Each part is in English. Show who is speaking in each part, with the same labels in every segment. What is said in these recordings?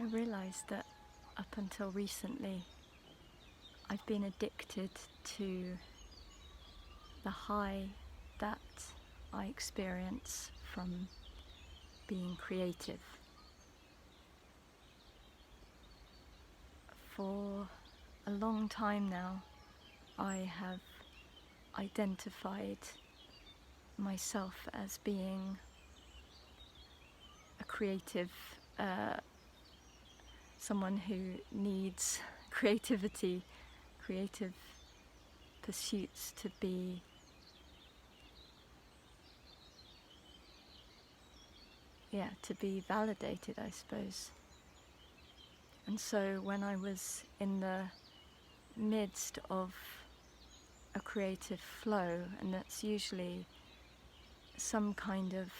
Speaker 1: I realised that up until recently I've been addicted to the high that I experience from being creative. For a long time now, I have identified myself as being a creative, someone who needs creativity, creative pursuits to be validated, I suppose. And so when I was in the midst of a creative flow, and that's usually some kind of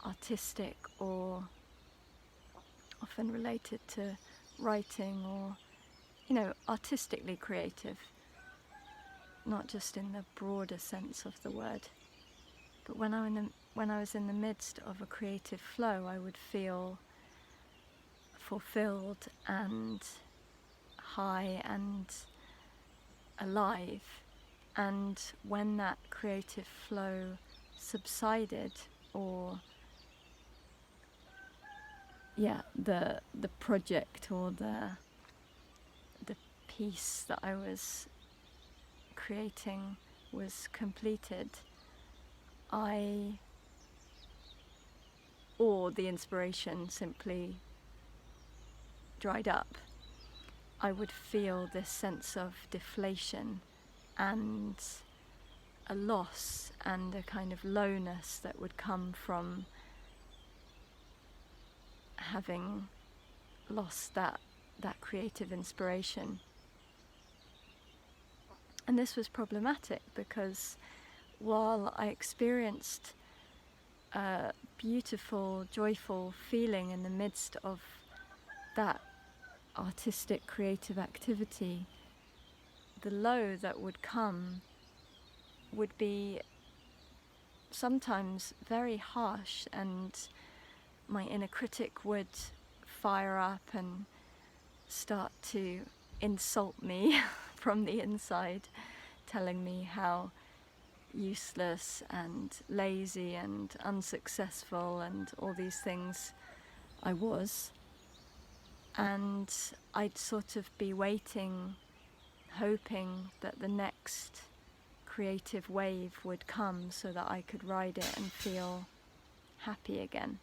Speaker 1: artistic or often related to writing or, artistically creative, not just in the broader sense of the word. But when I was in the midst of a creative flow, I would feel fulfilled and high and alive. And when that creative flow subsided, or the project or the piece that I was creating was completed, or the inspiration simply dried up, I would feel this sense of deflation and a loss and a kind of lowness that would come from having lost that creative inspiration. And this was problematic because while I experienced a beautiful, joyful feeling in the midst of that artistic, creative activity, the low that would come would be sometimes very harsh, and my inner critic would fire up and start to insult me from the inside, telling me how useless and lazy and unsuccessful and all these things I was. And I'd sort of be waiting, hoping that the next creative wave would come so that I could ride it and feel happy again.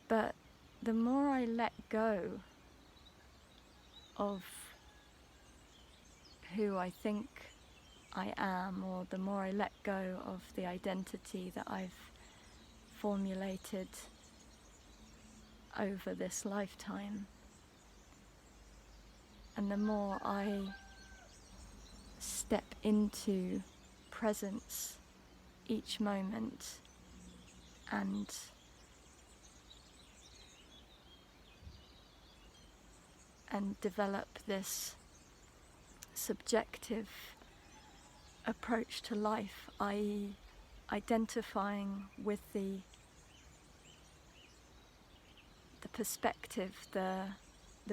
Speaker 1: But the more I let go of who I think I am, or the more I let go of the identity that I've formulated over this lifetime, and the more I step into presence each moment and develop this subjective approach to life, i.e. identifying with the perspective, the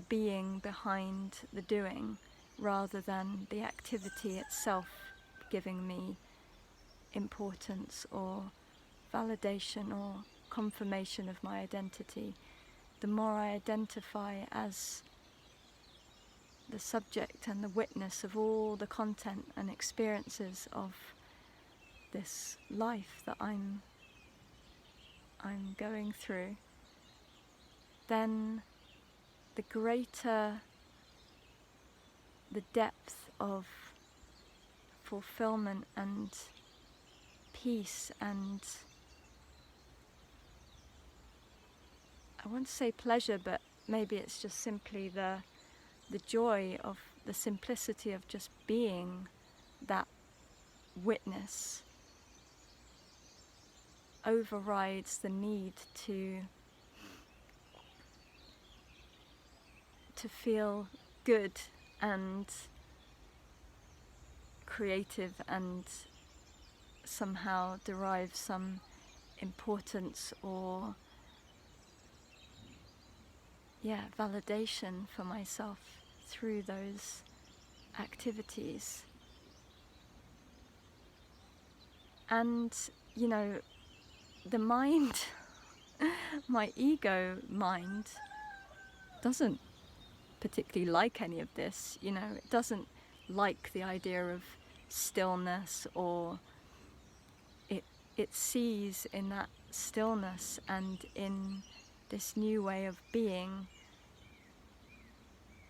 Speaker 1: being behind the doing, rather than the activity itself giving me importance or validation or confirmation of my identity. The more I identify as the subject and the witness of all the content and experiences of this life that I'm going through, then the greater the depth of fulfillment and peace, and I want to say pleasure, but maybe it's just simply the joy of the simplicity of just being that witness overrides the need to feel good and creative and somehow derive some importance or validation for myself through those activities. And the mind, my ego mind, doesn't particularly like any of this. It doesn't like the idea of stillness, or it sees in that stillness and in this new way of being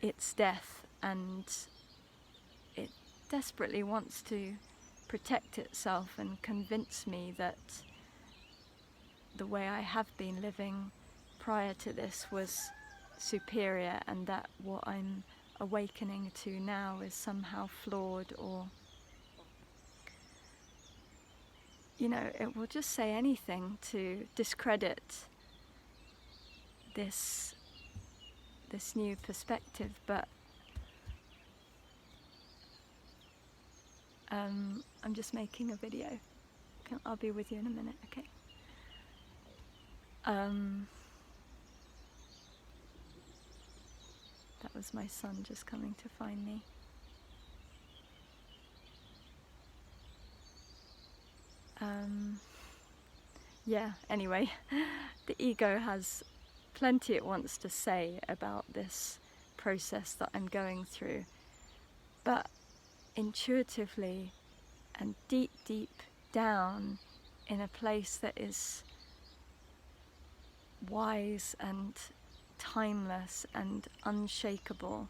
Speaker 1: its death, and it desperately wants to protect itself and convince me that the way I have been living prior to this was superior, and that what I'm awakening to now is somehow flawed, or it will just say anything to discredit this new perspective. But I'm just making a video. I'll be with you in a minute, okay? That was my son just coming to find me. Anyway, the ego has plenty it wants to say about this process that I'm going through, but intuitively and deep down, in a place that is wise and timeless and unshakable,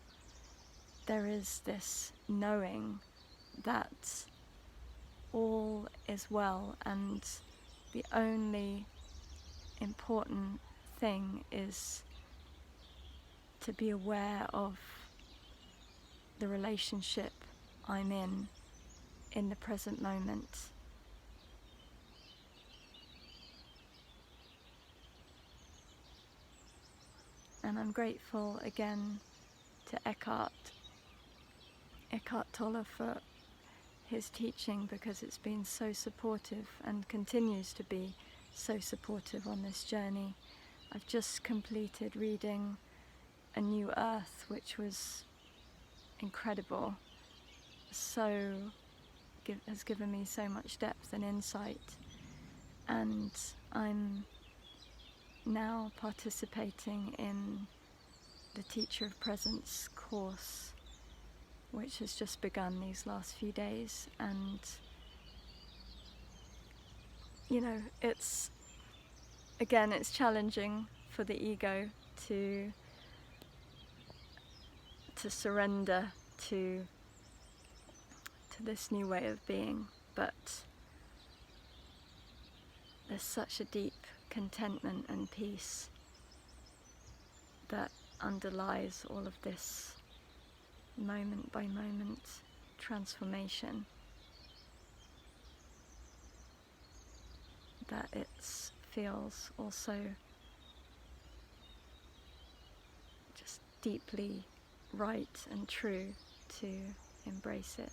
Speaker 1: there is this knowing that all is well, and the only important thing is to be aware of the relationship I'm in the present moment. And I'm grateful again to Eckhart Tolle for his teaching, because it's been so supportive and continues to be so supportive on this journey. I've just completed reading A New Earth, which was incredible. Has given me so much depth and insight, and I'm now participating in the Teacher of Presence course, which has just begun these last few days. And it's challenging for the ego to surrender to this new way of being, but there's such a deep contentment and peace that underlies all of this moment by moment transformation, that it feels also just deeply right and true to embrace it.